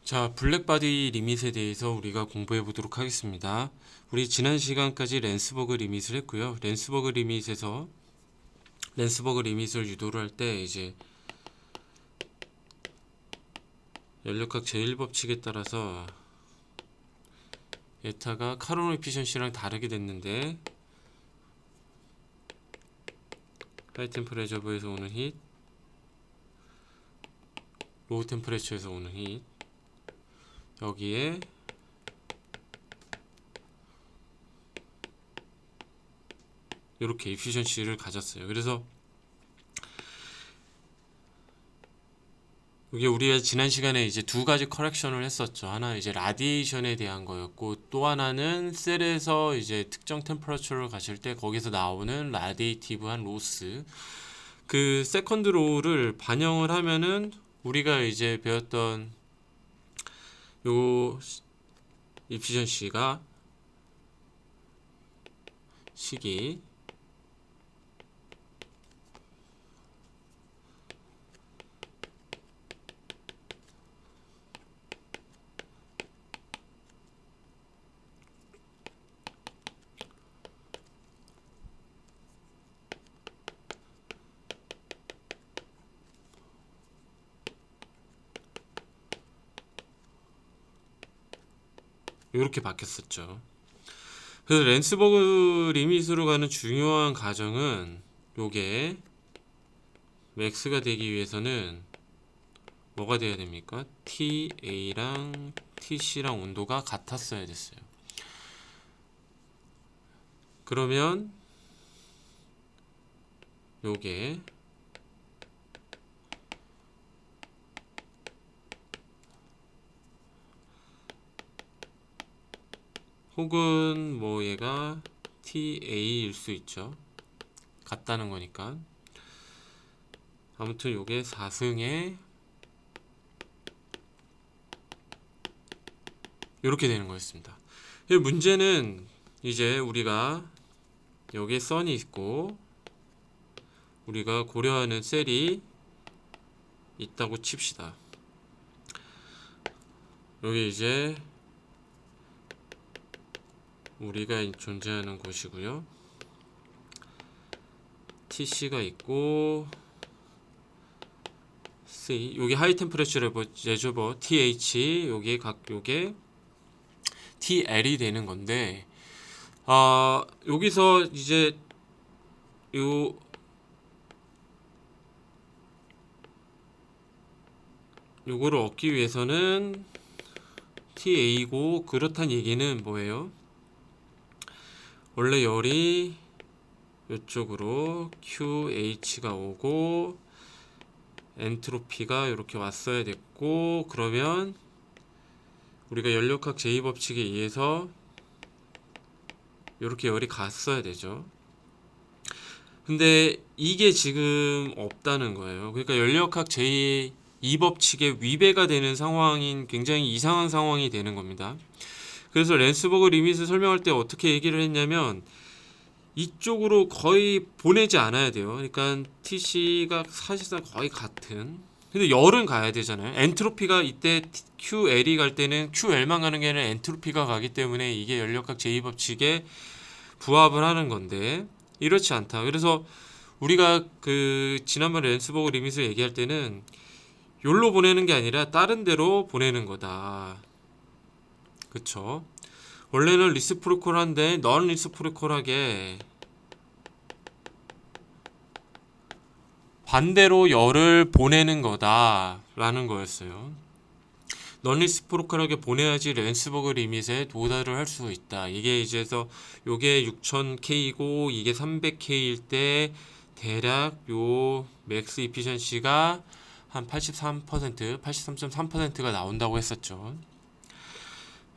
자, 블랙바디 리밋에 대해서 우리가 공부해 보도록 하겠습니다. 우리 지난 시간까지 랜스버그 리밋을 했고요. 랜스버그 리밋을 유도를 할 때 이제 연력학 제1법칙에 따라서 에타가 카로노 에피션시랑 다르게 됐는데 하이 템퍼레처에서 오는 힛, 로우 템퍼레처에서 오는 힛, 여기에 이렇게 에피션시를 가졌어요. 그래서 이게 우리가 지난 시간에 이제 두 가지 커렉션을 했었죠. 하나 이제 라디에이션에 대한 거였고, 또 하나는 셀에서 이제 특정 템퍼러처를 가실 때 거기서 나오는 라디에이티브한 로스. 그 세컨드 로우를 반영을 하면은 우리가 이제 배웠던 요 이피션시가 식이 이렇게 바뀌었었죠. 그래서 랜스버그 리밋으로 가는 중요한 과정은 요게 맥스가 되기 위해서는 뭐가 돼야 됩니까? TA랑 TC랑 온도가 같았어야 됐어요. 그러면 요게 혹은 뭐 얘가 TA일 수 있죠. 같다는 거니까. 아무튼 요게 4승에 이렇게 되는 거였습니다. 문제는 이제 우리가 여기에 선이 있고 우리가 고려하는 셀이 있다고 칩시다. 여기 이제 우리가 존재하는 곳이고요. TC가 있고 C 여기 하이 템퍼레처 레저버 TH 요게 TL이 되는 건데 여기서 이제 요 요거를 얻기 위해서는 TA고 그렇단 얘기는 뭐예요? 원래 열이 이쪽으로 QH가 오고 엔트로피가 이렇게 왔어야 됐고 그러면 우리가 연력학 제2법칙에 의해서 이렇게 열이 갔어야 되죠. 근데 이게 지금 없다는 거예요. 그러니까 연력학 제2법칙에 위배가 되는 상황인 굉장히 이상한 상황이 되는 겁니다. 그래서 랜스버그 리밋을 설명할 때 어떻게 얘기를 했냐면 이쪽으로 거의 보내지 않아야 돼요. 그러니까 TC가 사실상 거의 같은. 근데 열은 가야 되잖아요. 엔트로피가 이때 QL이 갈 때는 QL만 가는 게 아니라 엔트로피가 가기 때문에 이게 연력학 제2법칙에 부합을 하는 건데 이렇지 않다. 그래서 우리가 그 지난번에 랜스버그 리밋을 얘기할 때는 열로 보내는 게 아니라 다른 데로 보내는 거다. 그쵸? 원래는 리스프로콜한데 넌 리스프로콜하게 반대로 열을 보내는 거다라는 거였어요. 넌 리스프로콜하게 보내야지 랜스버그 리밋에 도달을 할 수 있다. 이게 이제서 요게 6000K고 이게 300K일 때 대략 요 맥스 이피션시가 한 83%, 83.3%가 나온다고 했었죠.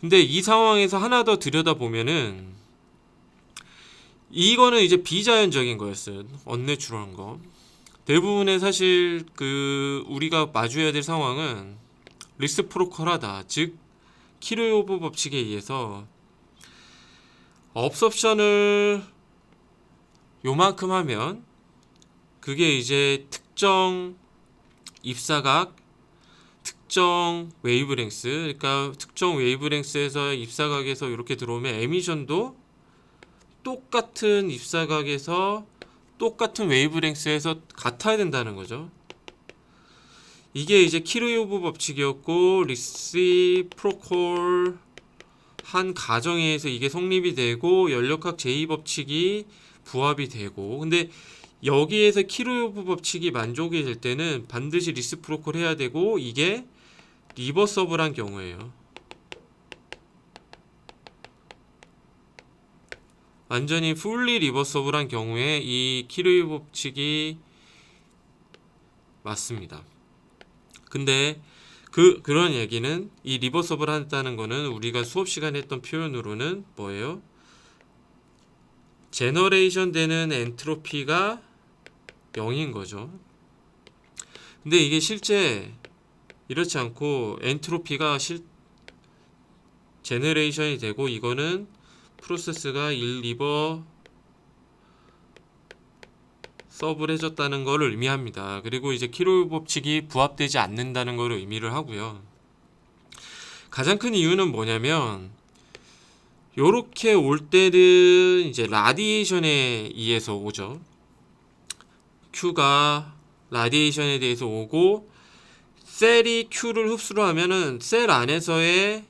근데 이 상황에서 하나 더 들여다보면은 이거는 이제 비자연적인 거였어요. 언내추럴한 거. 대부분의 사실 그 우리가 마주해야 될 상황은 리스프로컬하다. 즉 키르호브 법칙에 의해서 업섭션을 요만큼 하면 그게 이제 특정 입사각 특정 웨이브랭스, 그러니까 특정 웨이브랭스에서 입사각에서 이렇게 들어오면 에미션도 똑같은 입사각에서 똑같은 웨이브랭스에서 같아야 된다는 거죠. 이게 이제 키르요브 법칙이었고, 리시프로콜 한 가정에 의해서 이게 성립이 되고 연력학 제2법칙이 부합이 되고, 근데 여기에서 키르요브 법칙이 만족이 될 때는 반드시 리시프로콜 해야 되고, 이게 리버서블한 경우에요. 완전히 풀리 리버서블한 경우에 이 키르요브 법칙이 맞습니다. 근데 그런 얘기는, 이 리버서블 한다는 거는 우리가 수업 시간에 했던 표현으로는 뭐예요? 제너레이션 되는 엔트로피가 0인 거죠. 근데 이게 실제 이렇지 않고 엔트로피가 제너레이션이 되고, 이거는 프로세스가 1리버 서브를 해줬다는 것을 의미합니다. 그리고 이제 키로요브 법칙이 부합되지 않는다는 것을 의미를 하고요. 가장 큰 이유는 뭐냐면, 요렇게 올 때는 이제 라디에이션에 의해서 오죠. Q가 라디에이션에 대해서 오고, 셀이 Q를 흡수를 하면은 셀 안에서의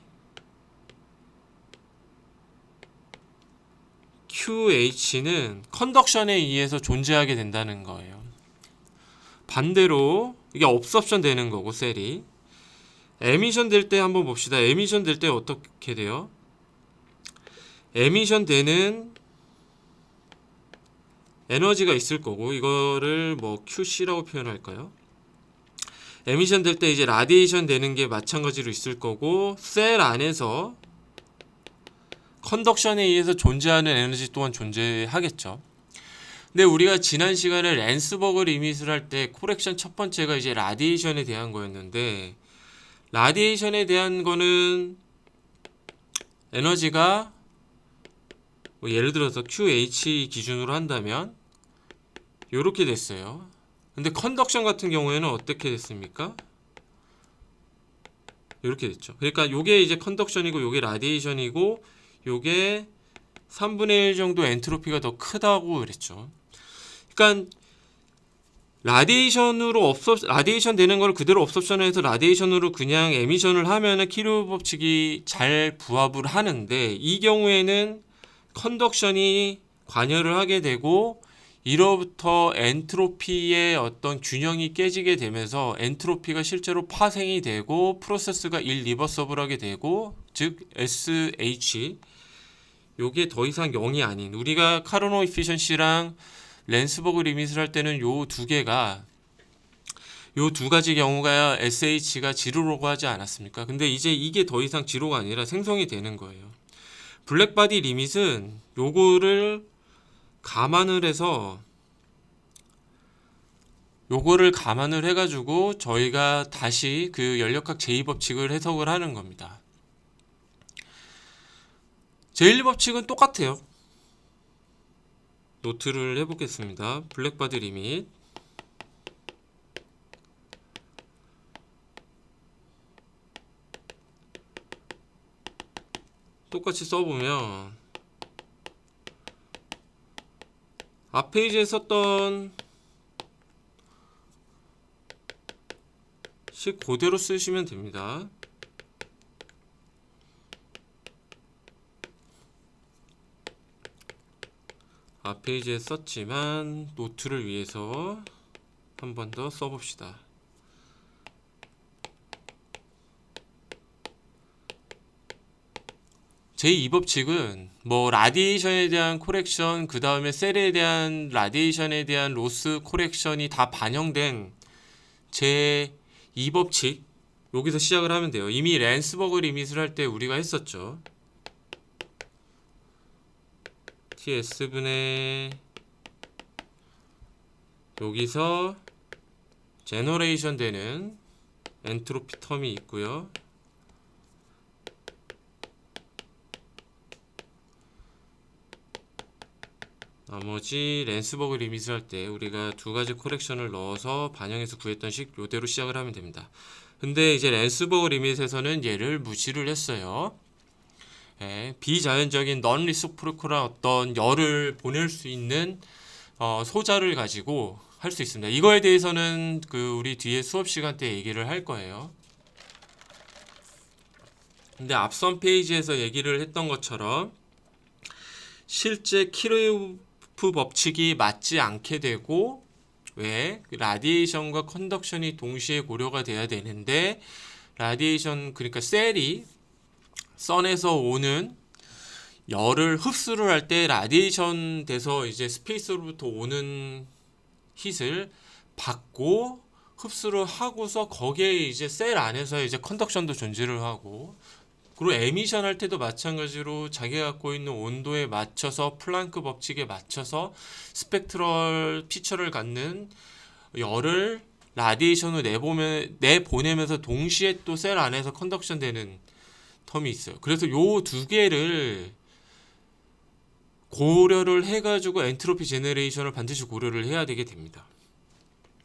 QH는 컨덕션에 의해서 존재하게 된다는 거예요. 반대로 이게 업섭션 되는 거고, 셀이 에미션 될 때 한번 봅시다. 에미션 될 때 어떻게 돼요? 에미션 되는 에너지가 있을 거고, 이거를 뭐 QC라고 표현할까요? 에미션 될 때 이제 라디에이션 되는 게 마찬가지로 있을 거고, 셀 안에서 컨덕션에 의해서 존재하는 에너지 또한 존재하겠죠. 근데 우리가 지난 시간에 랜스버그 리밋을 할 때 코렉션 첫 번째가 이제 라디에이션에 대한 거였는데, 라디에이션에 대한 거는 에너지가 뭐 예를 들어서 QH 기준으로 한다면 이렇게 됐어요. 근데 컨덕션 같은 경우에는 어떻게 됐습니까? 이렇게 됐죠. 그러니까 요게 이제 컨덕션이고 요게 라디에이션이고, 요게 3분의 1 정도 엔트로피가 더 크다고 그랬죠. 그러니까 라디에이션 되는 걸 그대로 업섭션해서 라디에이션으로 그냥 에미션을 하면은 키르요브 법칙이 잘 부합을 하는데, 이 경우에는 컨덕션이 관여를 하게 되고, 이로부터 엔트로피의 어떤 균형이 깨지게 되면서 엔트로피가 실제로 파생이 되고 프로세스가 일리버서블하게 되고, 즉 SH, 요게 더 이상 0이 아닌, 우리가 카르노 이피션시랑 랜스버그 리밋을 할 때는 요 두 가지 경우가 SH가 지로라고 하지 않았습니까? 근데 이제 이게 더 이상 지로가 아니라 생성이 되는 거예요. 블랙바디 리밋은 요거를 감안을 해가지고 저희가 다시 그 연력학 제2법칙을 해석을 하는 겁니다. 제1법칙은 똑같아요. 노트를 해보겠습니다. 블랙바디 리밋, 똑같이 써보면 앞 페이지에 썼던 식 그대로 쓰시면 됩니다. 앞 페이지에 썼지만 노트를 위해서 한 번 더 써봅시다. 제2법칙은 뭐 라디에이션에 대한 코렉션, 그 다음에 셀에 대한 라디에이션에 대한 로스 코렉션이 다 반영된 제2법칙, 여기서 시작을 하면 돼요. 이미 랜스버그 리밋을 할 때 우리가 했었죠. TS분의 여기서 제너레이션 되는 엔트로피 텀이 있고요. 나머지 랜스버그 리밋을 할 때 우리가 두 가지 코렉션을 넣어서 반영해서 구했던 식, 요대로 시작을 하면 됩니다. 근데 이제 랜스버그 리밋에서는 얘를 무시를 했어요. 예, 비자연적인 넌 리시프로컬한 어떤 열을 보낼 수 있는 소자를 가지고 할 수 있습니다. 이거에 대해서는 우리 뒤에 수업 시간 때 얘기를 할 거예요. 근데 앞선 페이지에서 얘기를 했던 것처럼 실제 키르프 법칙이 맞지 않게 되고, 왜? 라디에이션과 컨덕션이 동시에 고려가 돼야 되는데, 라디에이션, 그러니까 셀이 선에서 오는 열을 흡수를 할 때 라디에이션 돼서 이제 스페이스로부터 오는 힛을 받고 흡수를 하고서 거기에 이제 셀 안에서 이제 컨덕션도 존재를 하고, 그리고 에미션 할 때도 마찬가지로 자기가 갖고 있는 온도에 맞춰서 플랑크 법칙에 맞춰서 스펙트럴 피처를 갖는 열을 라디에이션으로 내보내면서 동시에 또 셀 안에서 컨덕션 되는 텀이 있어요. 그래서 요 두 개를 고려를 해가지고 엔트로피 제너레이션을 반드시 고려를 해야 되게 됩니다.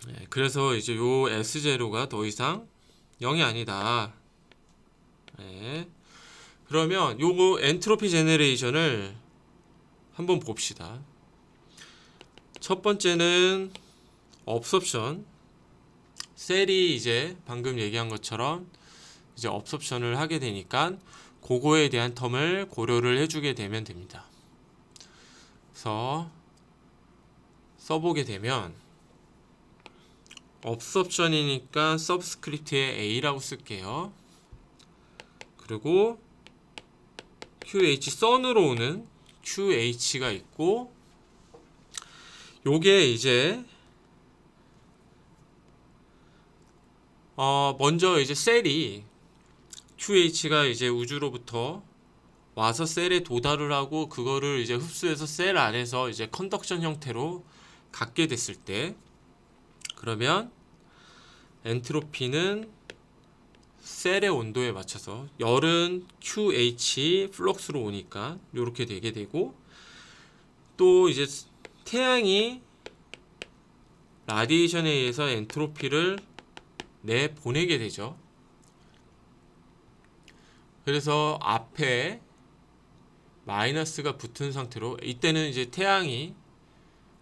네, 그래서 이제 요 S0가 더 이상 0이 아니다. 네. 그러면 요거 엔트로피 제너레이션을 한번 봅시다. 첫 번째는 업섭션. 셀이 이제 방금 얘기한 것처럼 이제 업섭션을 하게 되니까 그거에 대한 텀을 고려를 해주게 되면 됩니다. 그래서 써보게 되면 업섭션이니까 서브스크립트에 A라고 쓸게요. 그리고 QH 선으로 오는 QH가 있고, 요게 이제 먼저 이제 셀이 QH가 이제 우주로부터 와서 셀에 도달을 하고 그거를 이제 흡수해서 셀 안에서 이제 컨덕션 형태로 갖게 됐을 때, 그러면 엔트로피는 셀의 온도에 맞춰서 열은 QH 플럭스로 오니까 이렇게 되게 되고, 또 이제 태양이 라디에이션에 의해서 엔트로피를 내보내게 되죠. 그래서 앞에 마이너스가 붙은 상태로, 이때는 이제 태양이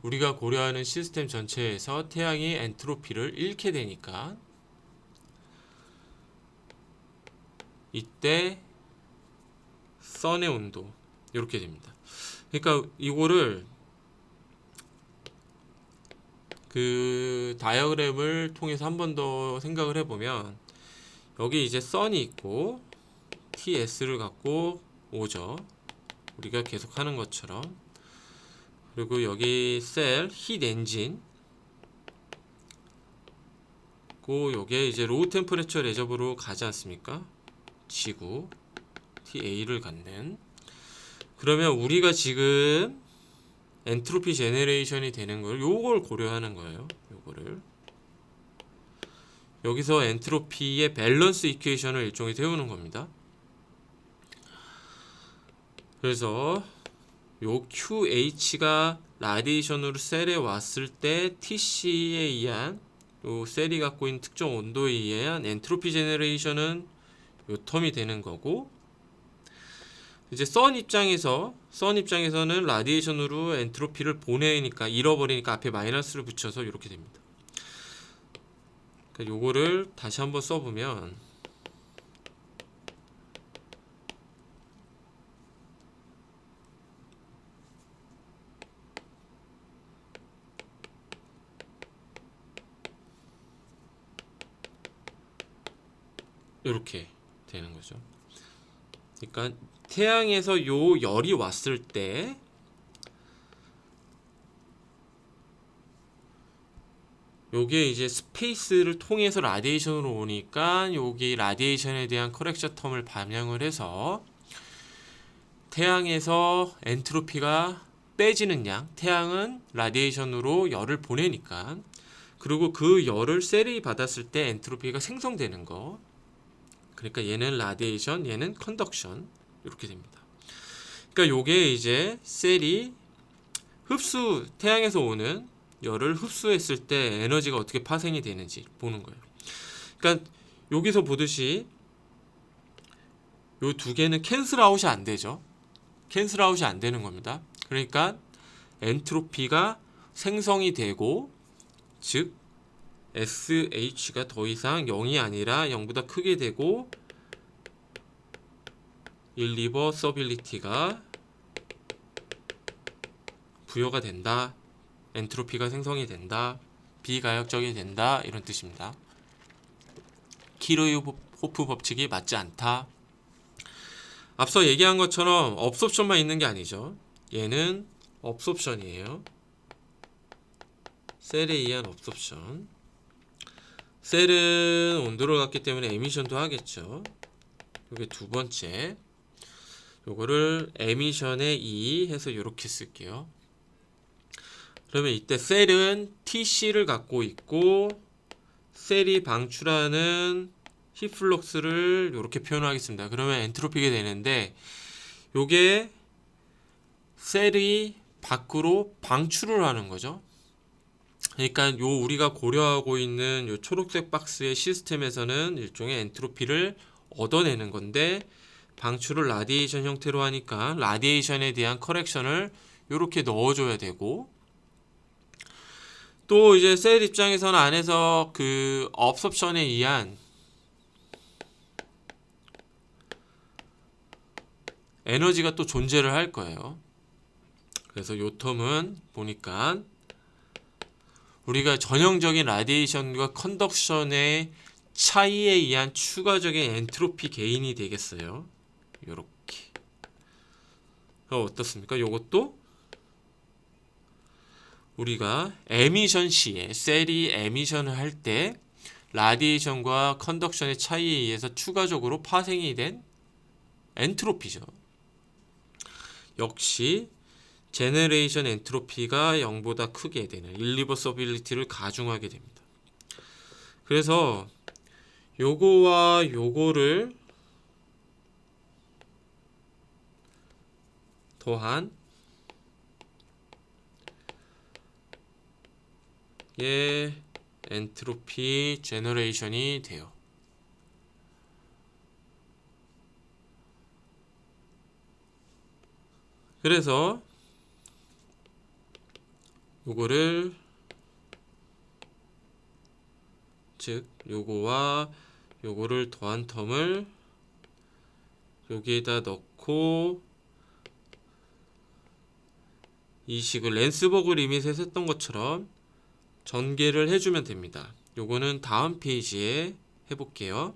우리가 고려하는 시스템 전체에서 태양이 엔트로피를 잃게 되니까 이때 선의 온도 이렇게 됩니다. 그러니까 이거를 그 다이어그램을 통해서 한 번 더 생각을 해보면, 여기 이제 선이 있고 TS를 갖고 오죠. 우리가 계속 하는 것처럼. 그리고 여기 셀, 힛 엔진, 고 요게 이제 로우 템퍼레처 레저브로 가지 않습니까? 지구 TA를 갖는. 그러면 우리가 지금 엔트로피 제너레이션이 되는 걸 요걸 고려하는 거예요. 요거를 여기서 엔트로피의 밸런스 이퀘이션을 일종의 세우는 겁니다. 그래서 요 QH가 라디에이션으로 셀에 왔을 때 TC에 의한 요 셀이 갖고 있는 특정 온도에 의한 엔트로피 제너레이션은 요 텀이 되는 거고, 이제 선 입장에서는 라디에이션으로 엔트로피를 보내니까 잃어버리니까 앞에 마이너스를 붙여서 이렇게 됩니다. 그러니까 요거를 다시 한번 써보면 이렇게 되는 거죠. 그러니까 태양에서 요 열이 왔을 때 요게 이제 스페이스를 통해서 라디에이션으로 오니까 여기 라디에이션에 대한 커렉션 텀을 반영을 해서 태양에서 엔트로피가 빼지는 양, 태양은 라디에이션으로 열을 보내니까, 그리고 그 열을 셀이 받았을 때 엔트로피가 생성되는 거. 그러니까 얘는 라디에이션, 얘는 컨덕션 이렇게 됩니다. 그러니까 요게 이제 셀이 태양에서 오는 열을 흡수했을 때 에너지가 어떻게 파생이 되는지 보는 거예요. 그러니까 여기서 보듯이 요 두 개는 캔슬 아웃이 안 되죠. 캔슬 아웃이 안 되는 겁니다. 그러니까 엔트로피가 생성이 되고, 즉 SH가 더 이상 0이 아니라 0보다 크게 되고, 일리버서빌리티가 부여가 된다. 엔트로피가 생성이 된다. 비가역적이 된다. 이런 뜻입니다. 키르호프 법칙이 맞지 않다. 앞서 얘기한 것처럼 업소션만 있는 게 아니죠. 얘는 업소션이에요. 셀에 의한 업소션. 셀은 온도를 갖기 때문에 에미션도 하겠죠. 이게 두 번째. 요거를 에미션의 E 해서 이렇게 쓸게요. 그러면 이때 셀은 TC를 갖고 있고, 셀이 방출하는 힙플럭스를 이렇게 표현하겠습니다. 그러면 엔트로피가 되는데, 요게 셀이 밖으로 방출을 하는 거죠. 그러니까 요 우리가 고려하고 있는 요 초록색 박스의 시스템에서는 일종의 엔트로피를 얻어내는 건데, 방출을 라디에이션 형태로 하니까 라디에이션에 대한 커렉션을 이렇게 넣어줘야 되고, 또 이제 셀 입장에서는 안에서 그 업섭션에 의한 에너지가 또 존재를 할 거예요. 그래서 요 텀은 보니까 우리가 전형적인 라디에이션과 컨덕션의 차이에 의한 추가적인 엔트로피 개인이 되겠어요. 요렇게. 어떻습니까? 요것도 우리가 에미션 시에 셀이 에미션을 할 때 라디에이션과 컨덕션의 차이에 의해서 추가적으로 파생이 된 엔트로피죠. 역시 제너레이션 엔트로피가 0보다 크게 되는 일리버서빌리티를 가중하게 됩니다. 그래서 요거와 요거를 더한 엔트로피 제너레이션이 돼요. 그래서 요거를, 즉 요거와 요거를 더한 텀을 여기에다 넣고 이 식을 랜스버그 리밋에서 했던 것처럼 전개를 해주면 됩니다. 요거는 다음 페이지에 해볼게요.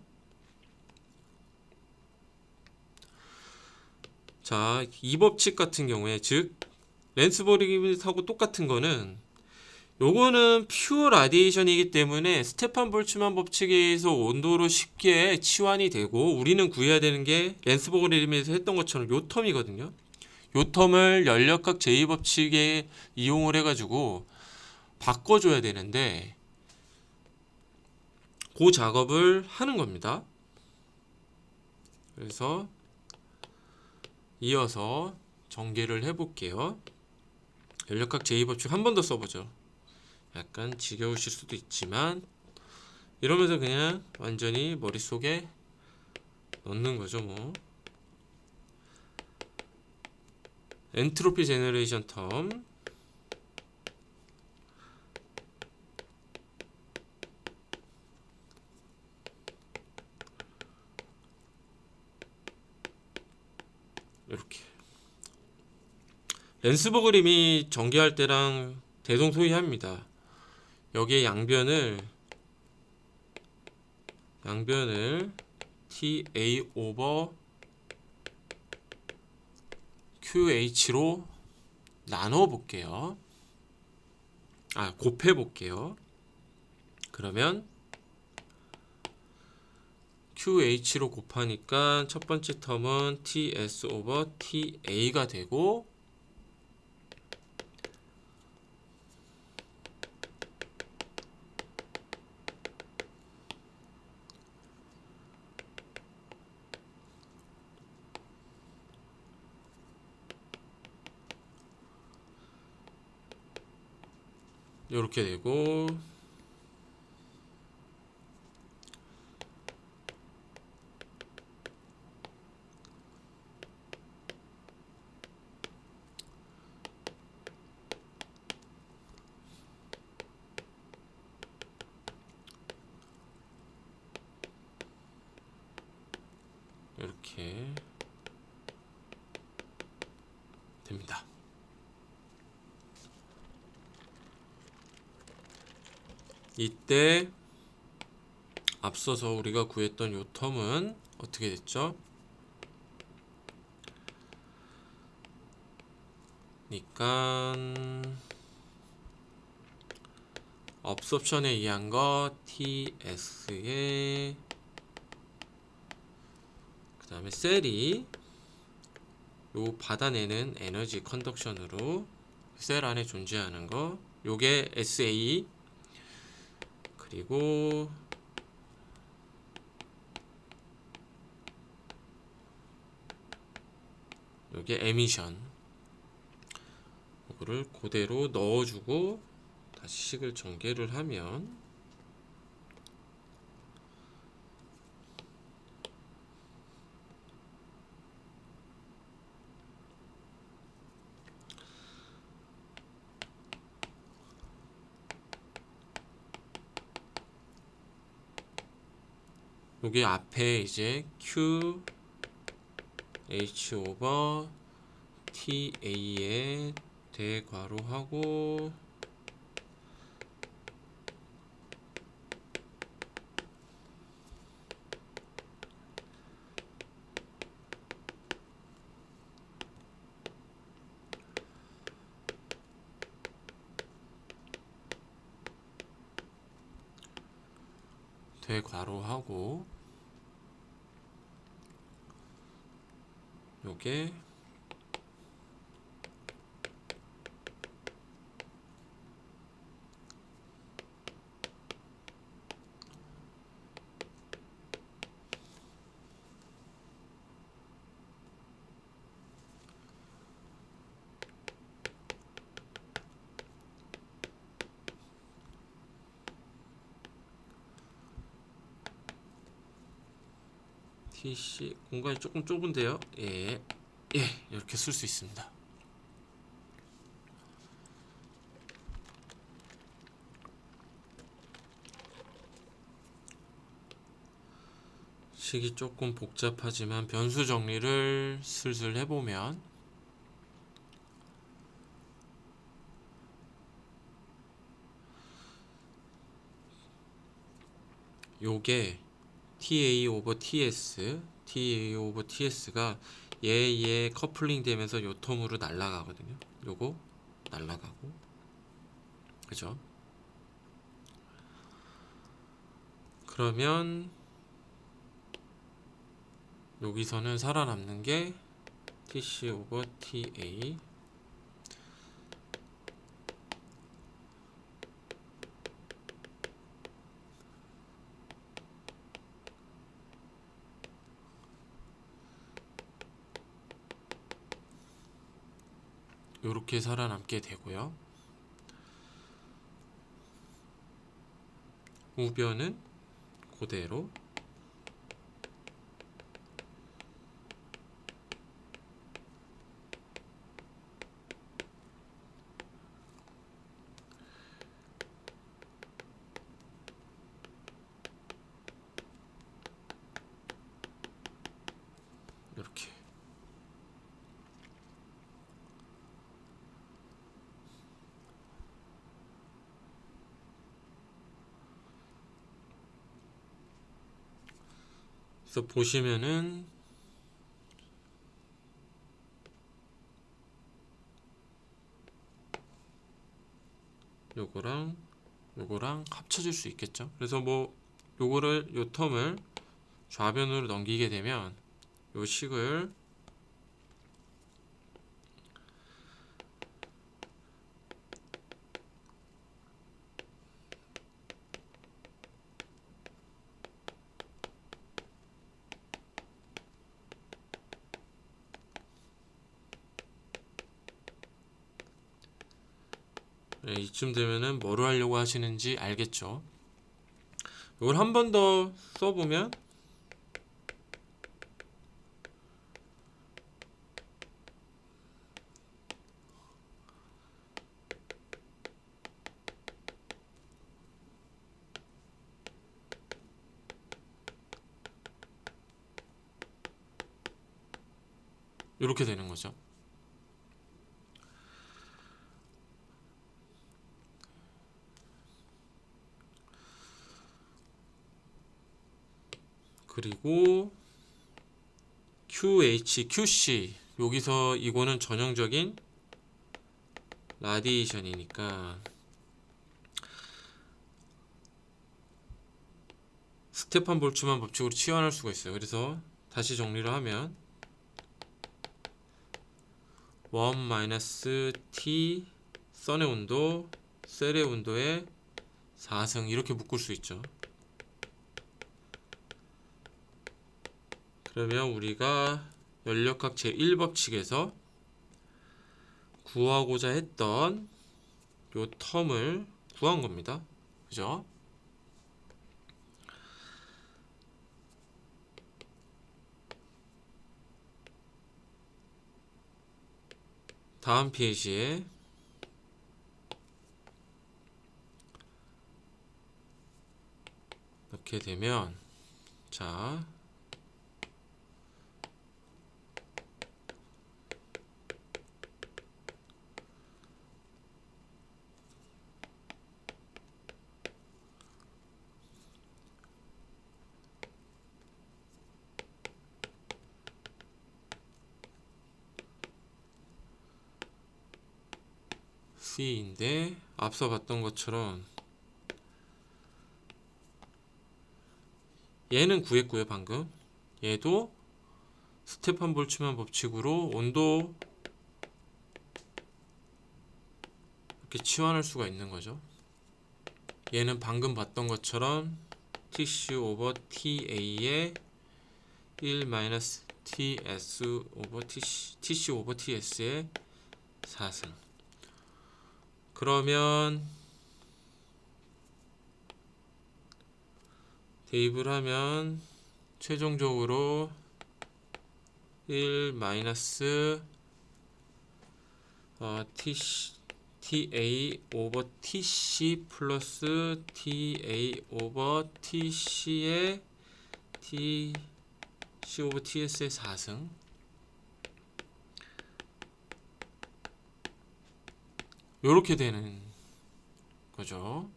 자, 이 법칙 같은 경우에, 즉 랜스버그 리밋하고 똑같은 거는, 요거는 퓨어 라디에이션이기 때문에 스테판 볼츠만 법칙에 의해서 온도로 쉽게 치환이 되고, 우리는 구해야 되는 게 랜스버그 리밋에서 했던 것처럼 요 텀이거든요. 요 텀을 연력학 제2법칙에 이용을 해가지고 바꿔줘야 되는데, 그 작업을 하는 겁니다. 그래서 이어서 전개를 해볼게요. 연력학 제2법칙 한 번 더 써보죠. 약간 지겨우실 수도 있지만 이러면서 그냥 완전히 머릿속에 넣는 거죠. 뭐 엔트로피 제너레이션 텀, 이렇게 랜스버그 림이 전개할 때랑 대동소이합니다. 여기에 양변을 TA 오버 QH로 나눠 볼게요. 곱해 볼게요. 그러면 QH로 곱하니까 첫 번째 텀은 TS 오버 TA가 되고, 이렇게 되고, 이렇게 됩니다. 이때 앞서서 우리가 구했던 요 텀은 어떻게 됐죠? 그러니까 업섭션에 의한 거 TS에 그 다음에 셀이 요 받아내는 에너지 컨덕션으로 셀 안에 존재하는 거 요게 SA 그리고 요게 에미션 요거를 그대로 넣어주고 다시 식을 전개를 하면 요게 앞에 이제 Q H 오버 TA에 대괄호하고 대괄호하고 요게 TC 공간이 조금 좁은데요. 예, 이렇게 쓸 수 있습니다. 식이 조금 복잡하지만 변수 정리를 슬슬 해보면 요게 TA 오버 TS TA 오버 TS가 얘 커플링 되면서 요 텀으로 날아가거든요. 요거 날아가고 그죠? 그러면 여기서는 살아남는 게 TC 오버 TA 요렇게 살아남게 되고요. 우변은 그대로 이렇게 그래서 보시면은 요거랑 요거랑 합쳐질 수 있겠죠. 그래서 뭐 요거를 요 텀을 좌변으로 넘기게 되면 요 식을 이쯤 되면은 뭐로 하려고 하시는지 알겠죠. 이걸 한 번 더 써보면 이렇게 되는 거죠. 그리고 QH, QC 여기서 이거는 전형적인 라디에이션이니까 스테판 볼츠만 법칙으로 치환할 수가 있어요. 그래서 다시 정리를 하면 1 T 선의 온도, 셀의 온도의 4승 이렇게 묶을 수 있죠. 그러면 우리가 연력학 제1법칙에서 구하고자 했던 요 텀을 구한 겁니다. 그죠? 다음 페이지에 넣게 되면 자 C인데 앞서 봤던 것처럼 얘는 구했고요. 방금 얘도 스테판 볼츠만 법칙으로 온도 이렇게 치환할 수가 있는 거죠. 얘는 방금 봤던 것처럼 TC 오버 TA의 1 TS 오버 TC 오버 TS의 4승. 그러면 대입을 하면 최종적으로 1 TA 오버 TC 플러스 TA 오버 TC의 TC 오버 TS의 4승 요렇게 되는 거죠.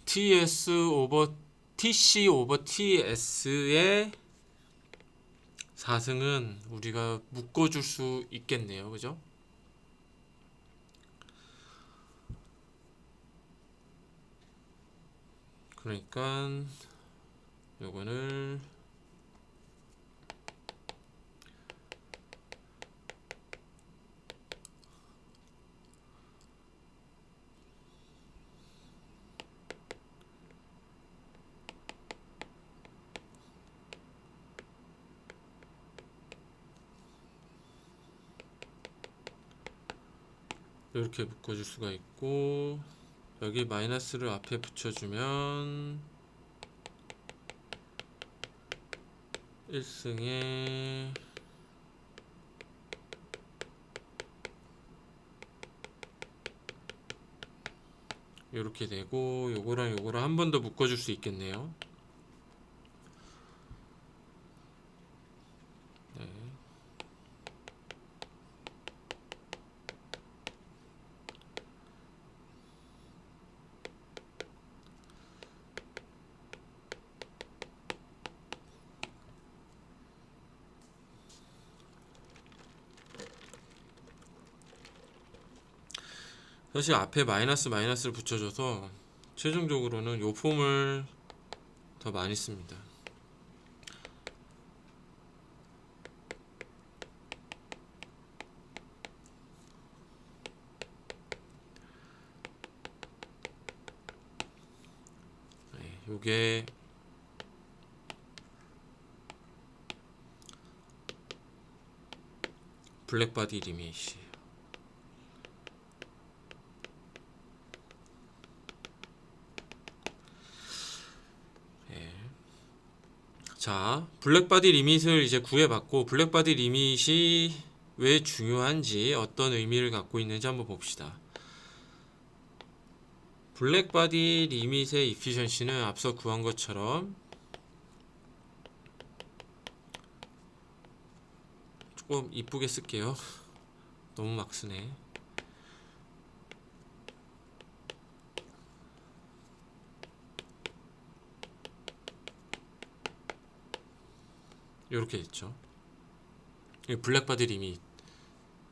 TS 오버 TC 오버 TS의 4승은 우리가 묶어줄 수 있겠네요. 그죠? 그러니까 요거를 이렇게 묶어줄 수가 있고 여기 마이너스를 앞에 붙여주면 1승에 이렇게 되고 요거랑 요거랑 한 번 더 묶어줄 수 있겠네요. 네. 사실 앞에 마이너스를 붙여줘서 최종적으로는 요 폼을 더 많이 씁니다. 네, 요게 블랙바디 리밋이에요. 네. 자, 블랙바디 리밋을 이제 구해봤고 블랙바디 리밋이 왜 중요한지 어떤 의미를 갖고 있는지 한번 봅시다. 블랙바디 리밋의 이피션시는 앞서 구한 것처럼 조금 이쁘게 쓸게요. 너무 막 쓰네. 이렇게 됐죠. 블랙바디 리밋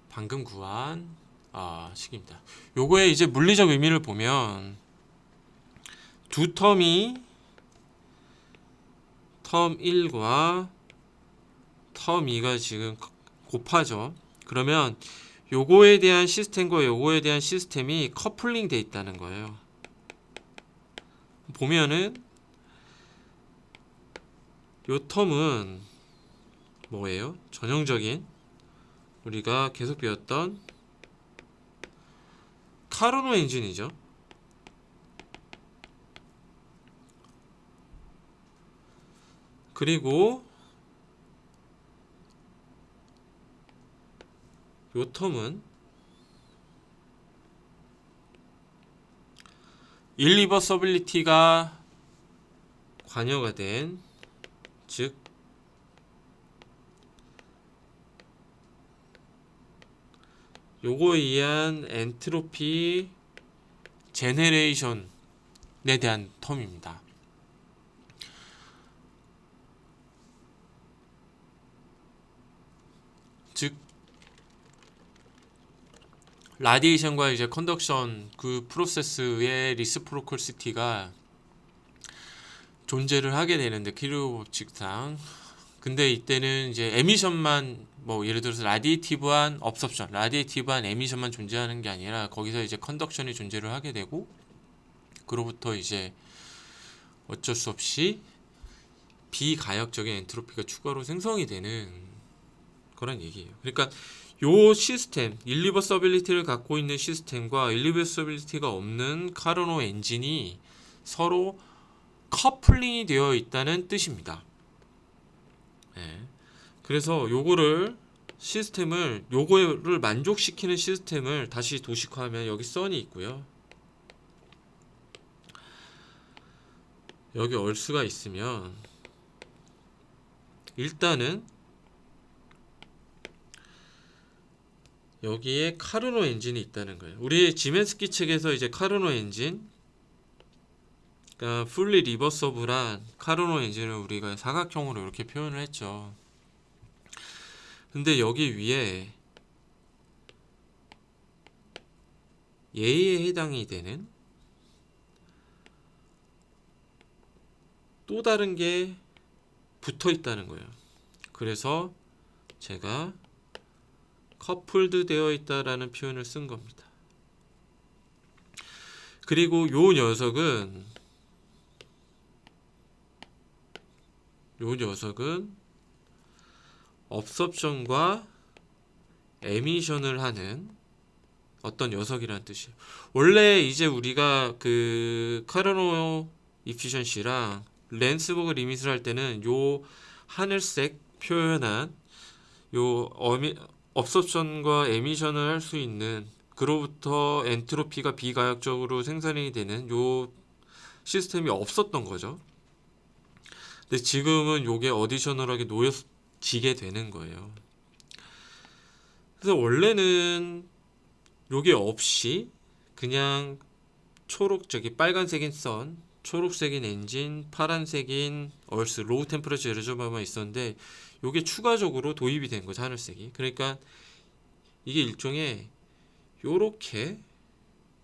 방금 구한 식입니다. 요거의 이제 물리적 의미를 보면 두 텀이 텀 1과 텀 2가 지금 곱하죠. 그러면 요거에 대한 시스템과 요거에 대한 시스템이 커플링 돼 있다는 거예요. 보면은 요 텀은 뭐예요? 전형적인 우리가 계속 배웠던 카르노 엔진이죠. 그리고 요 텀은 일리버서빌리티가 관여가 된, 즉 요거에 의한 엔트로피 제네레이션에 대한 텀입니다. 즉 라디에이션과 이제 컨덕션 그 프로세스의 리스프로컬시티가 존재를 하게 되는데 키르 법칙상, 근데 이때는 이제 에미션만 뭐 예를 들어서 라디에이티브한 업섭션, 라디에이티브한 에미션만 존재하는 게 아니라 거기서 이제 컨덕션이 존재를 하게 되고 그로부터 이제 어쩔 수 없이 비가역적인 엔트로피가 추가로 생성이 되는 그런 얘기예요. 그러니까 요 시스템, 일리버서빌리티를 갖고 있는 시스템과 일리버서빌리티가 없는 카르노 엔진이 서로 커플링이 되어 있다는 뜻입니다. 네. 그래서 요거를 요거를 만족시키는 시스템을 다시 도식화하면 여기 선이 있고요. 여기 얼스가 있으면 일단은 여기에 카르노 엔진이 있다는 거예요. 우리 지멘스키 책에서 이제 카르노 엔진, 그러니까 풀리 리버서블한 카르노 엔진을 우리가 사각형으로 이렇게 표현을 했죠. 근데 여기 위에 얘에 해당이 되는 또 다른 게 붙어 있다는 거예요. 그래서 제가 커플드 되어 있다라는 표현을 쓴 겁니다. 그리고 요 녀석은 업섭션과 에미션을 하는 어떤 녀석이라는 뜻이에요. 원래 이제 우리가 그 카르노 이피션시랑 랜스버그 리밋을 할 때는 요 하늘색 표현한 요 업섭션과 에미션을 할 수 있는, 그로부터 엔트로피가 비가역적으로 생산이 되는 요 시스템이 없었던 거죠. 근데 지금은 요게 어디셔널하게 놓여지게 되는 거예요. 그래서 원래는 요게 없이 그냥 빨간색인 선, 초록색인 엔진, 파란색인 얼스, 로우 템퍼러처 레저버만 있었는데 요게 추가적으로 도입이 된 거죠, 하늘색이. 그러니까 이게 일종의 요렇게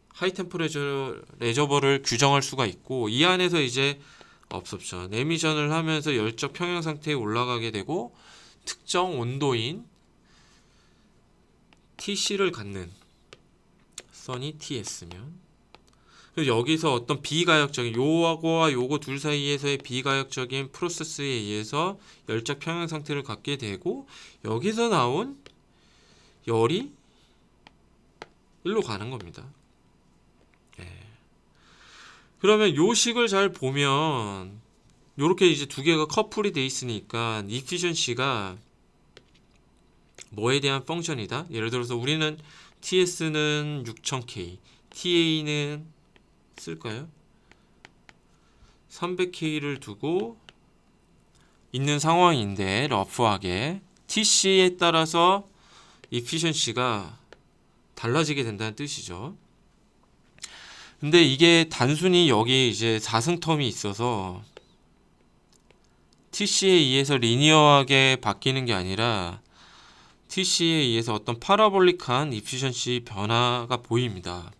하이 템퍼러처 레저버를 규정할 수가 있고, 이 안에서 이제 업섭션, 에미션을 하면서 열적 평형 상태에 올라가게 되고 특정 온도인 TC를 갖는 선이 TS면, 그래서 여기서 어떤 비가역적인 요거와 요거 둘 사이에서의 비가역적인 프로세스에 의해서 열적 평형 상태를 갖게 되고 여기서 나온 열이 일로 가는 겁니다. 그러면 요 식을 잘 보면 요렇게 이제 두 개가 커플이 돼 있으니까 이피션시가 뭐에 대한 펑션이다? 예를 들어서 우리는 TS는 6000K, TA는 쓸까요? 300K를 두고 있는 상황인데 러프하게 TC에 따라서 efficiency가 달라지게 된다는 뜻이죠. 근데 이게 단순히 여기 이제 4승 텀이 있어서 TC에 의해서 리니어하게 바뀌는 게 아니라 TC에 의해서 어떤 파라볼릭한 efficiency 변화가 보입니다.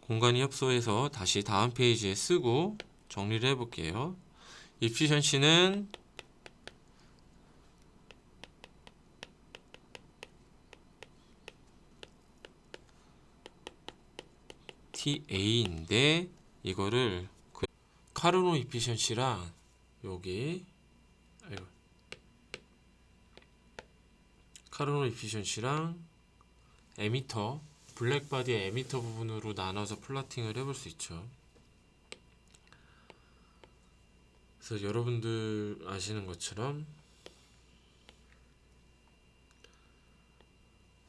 공간이 협소해서 다시 다음 페이지에 쓰고 정리를 해볼게요. efficiency는 TA인데 이거를 카르노 efficiency랑 여기 카르노 efficiency랑 에미터 블랙바디의 에미터 부분으로 나눠서 플러팅을 해볼 수 있죠. 그래서 여러분들 아시는 것처럼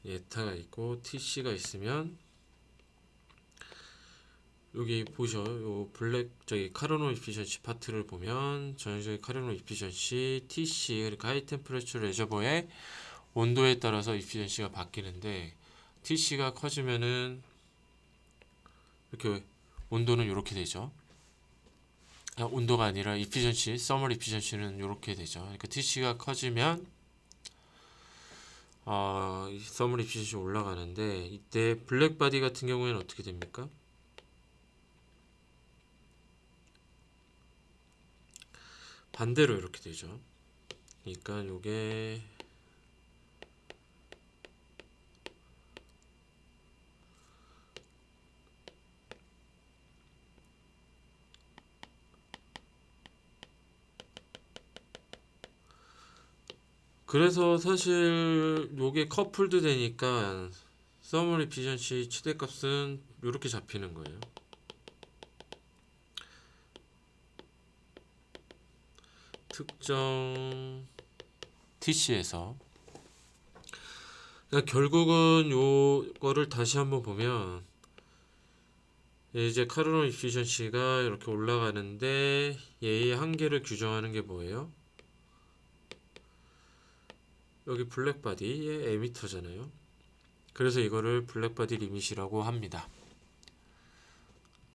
예타가 있고 TC가 있으면 여기 보셔 요 블랙 저기 카르노 이피션시 파트를 보면 전형적인 카르노 이피션시 TC 그러니까 하이 템퍼레처 레저버의 온도에 따라서 이피션시가 바뀌는데 TC가 커지면은 이렇게 온도는 이렇게 되죠. 온도가 아니라 이피션시 서머 이피션시는 이렇게 되죠. 그러니까 TC가 커지면 서머 이피션시 올라가는데 이때 블랙바디 같은 경우에는 어떻게 됩니까? 반대로 이렇게 되죠. 그러니까 요게 그래서 사실 요게 커플드 되니까 서머 에피션시 최대값은 이렇게 잡히는 거예요. 특정 TC에서 그러니까 결국은 요거를 다시 한번 보면 이제 카르노 에피션시가 이렇게 올라가는데 얘의 한계를 규정하는 게 뭐예요? 여기 블랙바디의 에미터잖아요. 그래서 이거를 블랙바디 리밋이라고 합니다.